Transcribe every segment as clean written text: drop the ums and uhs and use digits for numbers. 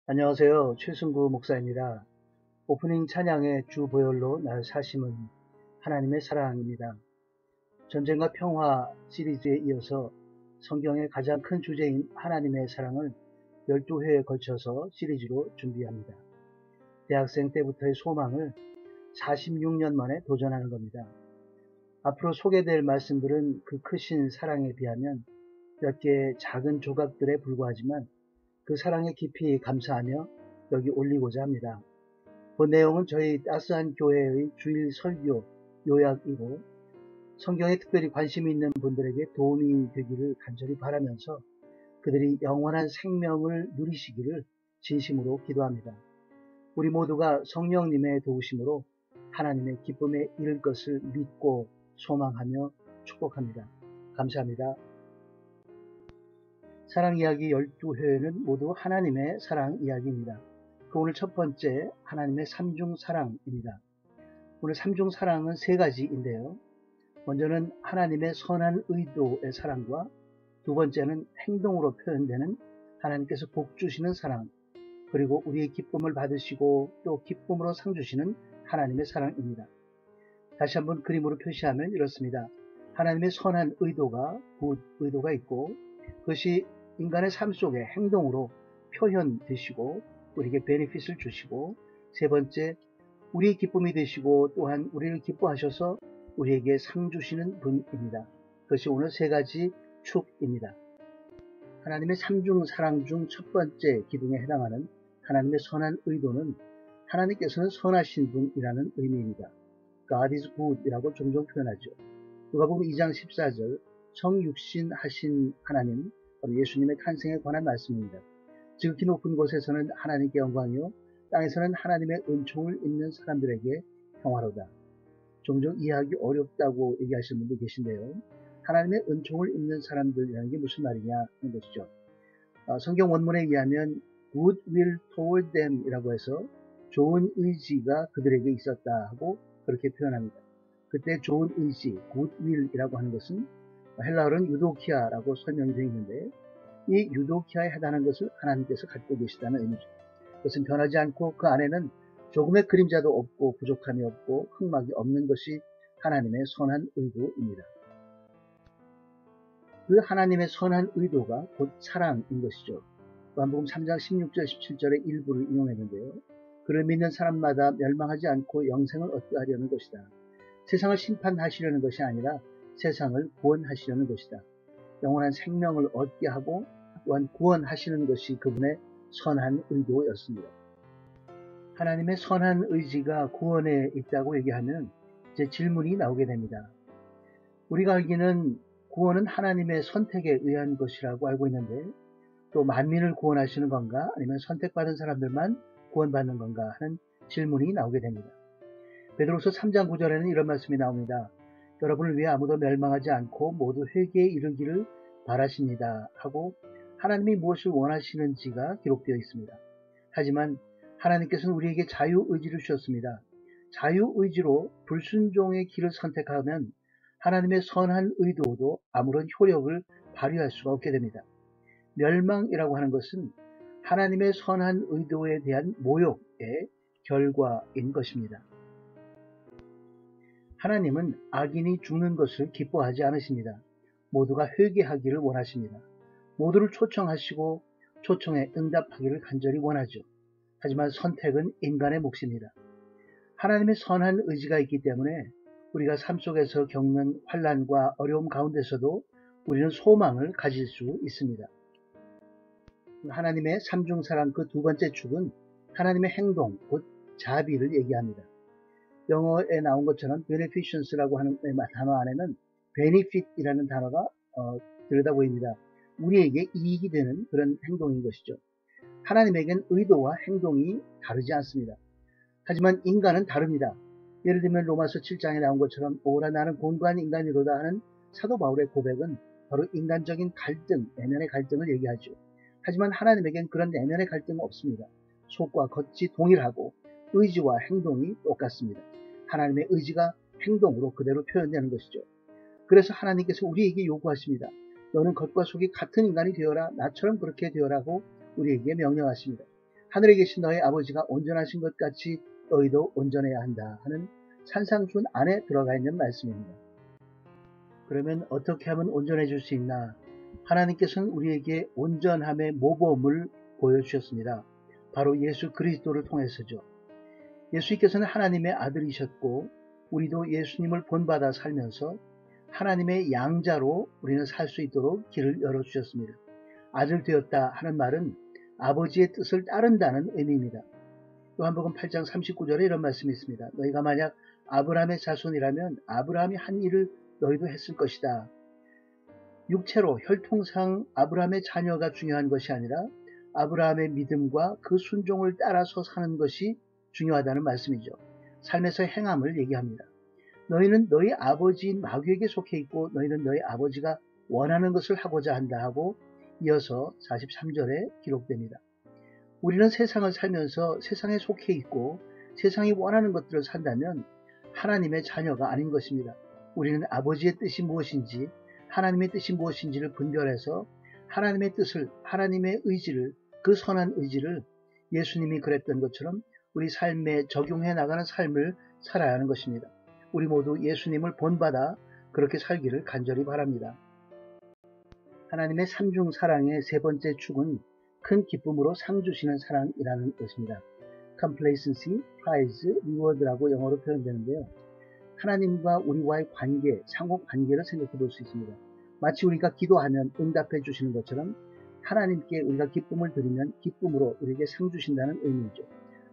안녕하세요. 최승구 목사입니다. 오프닝 찬양의 주 보혈로 날 사심은 하나님의 사랑입니다. 전쟁과 평화 시리즈에 이어서 성경의 가장 큰 주제인 하나님의 사랑을 12회에 걸쳐서 시리즈로 준비합니다. 대학생 때부터의 소망을 46년 만에 도전하는 겁니다. 앞으로 소개될 말씀들은 그 크신 사랑에 비하면 몇 개의 작은 조각들에 불과하지만 그 사랑에 깊이 감사하며 여기 올리고자 합니다. 그 내용은 저희 따스한 교회의 주일 설교 요약이고 성경에 특별히 관심이 있는 분들에게 도움이 되기를 간절히 바라면서 그들이 영원한 생명을 누리시기를 진심으로 기도합니다. 우리 모두가 성령님의 도우심으로 하나님의 기쁨에 이를 것을 믿고 소망하며 축복합니다. 감사합니다. 사랑 이야기 12회는 모두 하나님의 사랑 이야기입니다. 그 오늘 첫 번째 하나님의 삼중 사랑입니다. 오늘 삼중 사랑은 세 가지인데요. 먼저는 하나님의 선한 의도의 사랑과 두 번째는 행동으로 표현되는 하나님께서 복 주시는 사랑, 그리고 우리의 기쁨을 받으시고 또 기쁨으로 상 주시는 하나님의 사랑입니다. 다시 한번 그림으로 표시하면 이렇습니다. 하나님의 선한 의도가 굿 의도가 있고 그것이 인간의 삶 속에 행동으로 표현되시고 우리에게 베네핏을 주시고 세 번째 우리의 기쁨이 되시고 또한 우리를 기뻐하셔서 우리에게 상 주시는 분입니다. 그것이 오늘 세 가지 축입니다. 하나님의 삼중 사랑 중 첫 번째 기둥에 해당하는 하나님의 선한 의도는 하나님께서는 선하신 분이라는 의미입니다. God is good 이라고 종종 표현하죠. 누가복음 2장 14절 성육신 하신 하나님 바로 예수님의 탄생에 관한 말씀입니다. 지극히 높은 곳에서는 하나님께 영광이요 땅에서는 하나님의 은총을 입는 사람들에게 평화로다. 종종 이해하기 어렵다고 얘기하시는 분도 계신데요. 하나님의 은총을 입는 사람들이라는 게 무슨 말이냐 하는 것이죠. 성경 원문에 의하면 good will toward them 이라고 해서 좋은 의지가 그들에게 있었다 하고 그렇게 표현합니다. 그때 좋은 의지, good will 이라고 하는 것은 헬라어는 유도키아라고 설명이 되어 있는데 이 유도키아에 해당하는 것을 하나님께서 갖고 계시다는 의미죠. 그것은 변하지 않고 그 안에는 조금의 그림자도 없고 부족함이 없고 흠막이 없는 것이 하나님의 선한 의도입니다. 그 하나님의 선한 의도가 곧 사랑인 것이죠. 요한복음 3장 16절 17절의 일부를 인용했는데요. 그를 믿는 사람마다 멸망하지 않고 영생을 얻게 하려는 것이다. 세상을 심판하시려는 것이 아니라 세상을 구원하시려는 것이다. 영원한 생명을 얻게 하고 또한 구원하시는 것이 그분의 선한 의도였습니다. 하나님의 선한 의지가 구원에 있다고 얘기하면 이제 질문이 나오게 됩니다. 우리가 알기는 구원은 하나님의 선택에 의한 것이라고 알고 있는데 또 만민을 구원하시는 건가 아니면 선택받은 사람들만 구원받는 건가 하는 질문이 나오게 됩니다. 베드로서 3장 9절에는 이런 말씀이 나옵니다. 여러분을 위해 아무도 멸망하지 않고 모두 회개에 이르기를 바라십니다 하고 하나님이 무엇을 원하시는지가 기록되어 있습니다. 하지만 하나님께서는 우리에게 자유의지를 주셨습니다. 자유의지로 불순종의 길을 선택하면 하나님의 선한 의도도 아무런 효력을 발휘할 수가 없게 됩니다. 멸망이라고 하는 것은 하나님의 선한 의도에 대한 모욕의 결과인 것입니다. 하나님은 악인이 죽는 것을 기뻐하지 않으십니다. 모두가 회개하기를 원하십니다. 모두를 초청하시고 초청에 응답하기를 간절히 원하죠. 하지만 선택은 인간의 몫입니다. 하나님의 선한 의지가 있기 때문에 우리가 삶 속에서 겪는 환난과 어려움 가운데서도 우리는 소망을 가질 수 있습니다. 하나님의 삼중사랑 그 두 번째 축은 하나님의 행동, 곧 자비를 얘기합니다. 영어에 나온 것처럼 beneficent라고 하는 단어 안에는 benefit이라는 단어가 들여다 보입니다. 우리에게 이익이 되는 그런 행동인 것이죠. 하나님에겐 의도와 행동이 다르지 않습니다. 하지만 인간은 다릅니다. 예를 들면 로마서 7장에 나온 것처럼 오라 나는 곤고한 인간이로다 하는 사도 바울의 고백은 바로 인간적인 갈등, 내면의 갈등을 얘기하죠. 하지만 하나님에겐 그런 내면의 갈등은 없습니다. 속과 겉이 동일하고 의지와 행동이 똑같습니다. 하나님의 의지가 행동으로 그대로 표현되는 것이죠. 그래서 하나님께서 우리에게 요구하십니다. 너는 겉과 속이 같은 인간이 되어라. 나처럼 그렇게 되어라고 우리에게 명령하십니다. 하늘에 계신 너희 아버지가 온전하신 것 같이 너희도 온전해야 한다 하는 산상순 안에 들어가 있는 말씀입니다. 그러면 어떻게 하면 온전해질 수 있나? 하나님께서는 우리에게 온전함의 모범을 보여주셨습니다. 바로 예수 그리스도를 통해서죠. 예수님께서는 하나님의 아들이셨고 우리도 예수님을 본받아 살면서 하나님의 양자로 우리는 살 수 있도록 길을 열어주셨습니다. 아들 되었다 하는 말은 아버지의 뜻을 따른다는 의미입니다. 요한복음 8장 39절에 이런 말씀이 있습니다. 너희가 만약 아브라함의 자손이라면 아브라함이 한 일을 너희도 했을 것이다. 육체로 혈통상 아브라함의 자녀가 중요한 것이 아니라 아브라함의 믿음과 그 순종을 따라서 사는 것이 중요하다는 말씀이죠. 삶에서 행함을 얘기합니다. 너희는 너희 아버지인 마귀에게 속해 있고 너희는 너희 아버지가 원하는 것을 하고자 한다 하고 이어서 43절에 기록됩니다. 우리는 세상을 살면서 세상에 속해 있고 세상이 원하는 것들을 산다면 하나님의 자녀가 아닌 것입니다. 우리는 아버지의 뜻이 무엇인지 하나님의 뜻이 무엇인지를 분별해서 하나님의 뜻을 하나님의 의지를 그 선한 의지를 예수님이 그랬던 것처럼 우리 삶에 적용해 나가는 삶을 살아야 하는 것입니다. 우리 모두 예수님을 본받아 그렇게 살기를 간절히 바랍니다. 하나님의 삼중 사랑의 세 번째 축은 큰 기쁨으로 상 주시는 사랑이라는 것입니다. complacency, prize, reward라고 영어로 표현되는데요. 하나님과 우리와의 관계, 상호 관계를 생각해 볼 수 있습니다. 마치 우리가 기도하면 응답해 주시는 것처럼 하나님께 우리가 기쁨을 드리면 기쁨으로 우리에게 상 주신다는 의미이죠.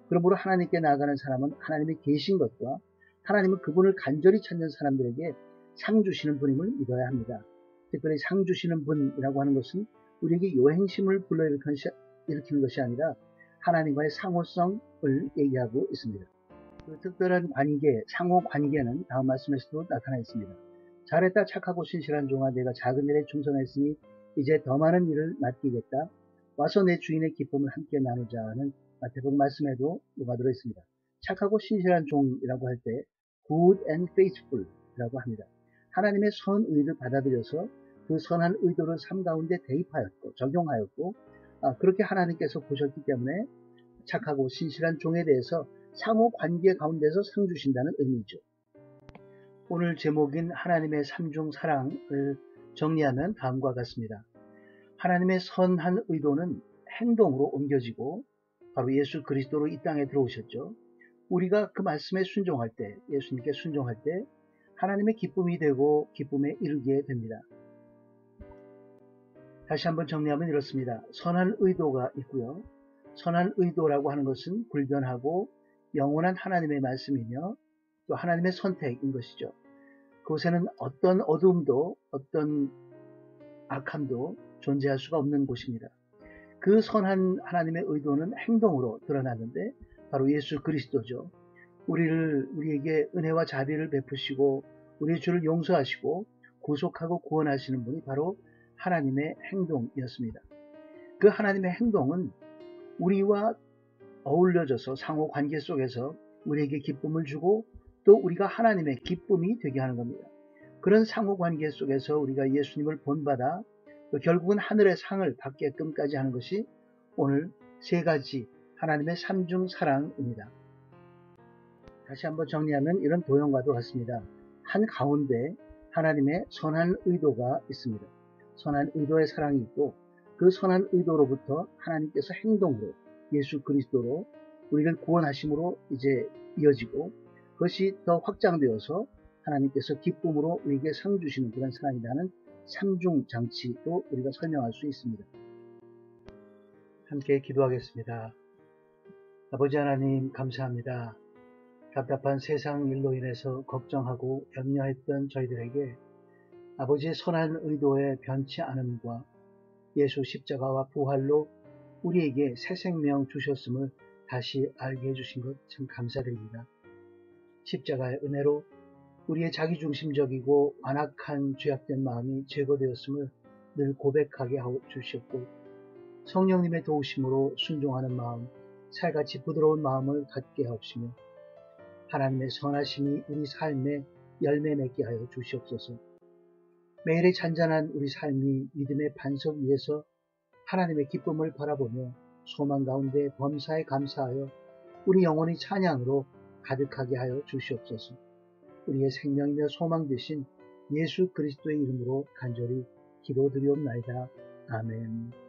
그러므로 하나님께 나아가는 사람은 하나님이 계신 것과 하나님은 그분을 간절히 찾는 사람들에게 상 주시는 분임을 믿어야 합니다. 특별히 상 주시는 분이라고 하는 것은 우리에게 요행심을 불러일으키는 것이 아니라 하나님과의 상호성을 얘기하고 있습니다. 그 특별한 관계, 상호 관계는 다음 말씀에서도 나타나 있습니다. 잘했다 착하고 신실한 종아 내가 작은 일에 충성했으니 이제 더 많은 일을 맡기겠다. 와서 내 주인의 기쁨을 함께 나누자 하는 마태복음 말씀에도 녹아들어 있습니다. 착하고 신실한 종이라고 할 때 good and faithful 이라고 합니다. 하나님의 선의를 받아들여서 그 선한 의도를 삶 가운데 대입하였고 적용하였고 그렇게 하나님께서 보셨기 때문에 착하고 신실한 종에 대해서 상호 관계 가운데서 상 주신다는 의미죠. 오늘 제목인 하나님의 삼중 사랑을 정리하면 다음과 같습니다. 하나님의 선한 의도는 행동으로 옮겨지고 바로 예수 그리스도로 이 땅에 들어오셨죠. 우리가 그 말씀에 순종할 때, 예수님께 순종할 때 하나님의 기쁨이 되고 기쁨에 이르게 됩니다. 다시 한번 정리하면 이렇습니다. 선한 의도가 있고요. 선한 의도라고 하는 것은 불변하고 영원한 하나님의 말씀이며 또 하나님의 선택인 것이죠. 그곳에는 어떤 어둠도 어떤 악함도 존재할 수가 없는 곳입니다. 그 선한 하나님의 의도는 행동으로 드러나는데 바로 예수 그리스도죠. 우리에게 은혜와 자비를 베푸시고 우리의 죄를 용서하시고 구속하고 구원하시는 분이 바로 하나님의 행동이었습니다. 그 하나님의 행동은 우리와 어울려져서 상호 관계 속에서 우리에게 기쁨을 주고 또 우리가 하나님의 기쁨이 되게 하는 겁니다. 그런 상호 관계 속에서 우리가 예수님을 본받아 또 결국은 하늘의 상을 받게끔까지 하는 것이 오늘 세 가지 하나님의 삼중 사랑입니다. 다시 한번 정리하면 이런 도형과도 같습니다. 한 가운데 하나님의 선한 의도가 있습니다. 선한 의도의 사랑이 있고 그 선한 의도로부터 하나님께서 행동으로 예수 그리스도로 우리를 구원하심으로 이제 이어지고 그것이 더 확장되어서 하나님께서 기쁨으로 우리에게 상 주시는 그런 사랑이라는 삼중 장치도 우리가 설명할 수 있습니다. 함께 기도하겠습니다. 아버지 하나님 감사합니다. 답답한 세상 일로 인해서 걱정하고 염려했던 저희들에게 아버지의 선한 의도의 변치 않음과 예수 십자가와 부활로 우리에게 새 생명 주셨음을 다시 알게 해주신 것 참 감사드립니다. 십자가의 은혜로 우리의 자기중심적이고 완악한 죄악된 마음이 제거되었음을 늘 고백하게 주셨고 성령님의 도우심으로 순종하는 마음, 살같이 부드러운 마음을 갖게 하옵시며 하나님의 선하심이 우리 삶에 열매 맺게 하여 주시옵소서. 매일의 잔잔한 우리 삶이 믿음의 반석 위에서 하나님의 기쁨을 바라보며 소망 가운데 범사에 감사하여 우리 영혼이 찬양으로 가득하게 하여 주시옵소서. 우리의 생명이며 소망 되신 예수 그리스도의 이름으로 간절히 기도드리옵나이다. 아멘.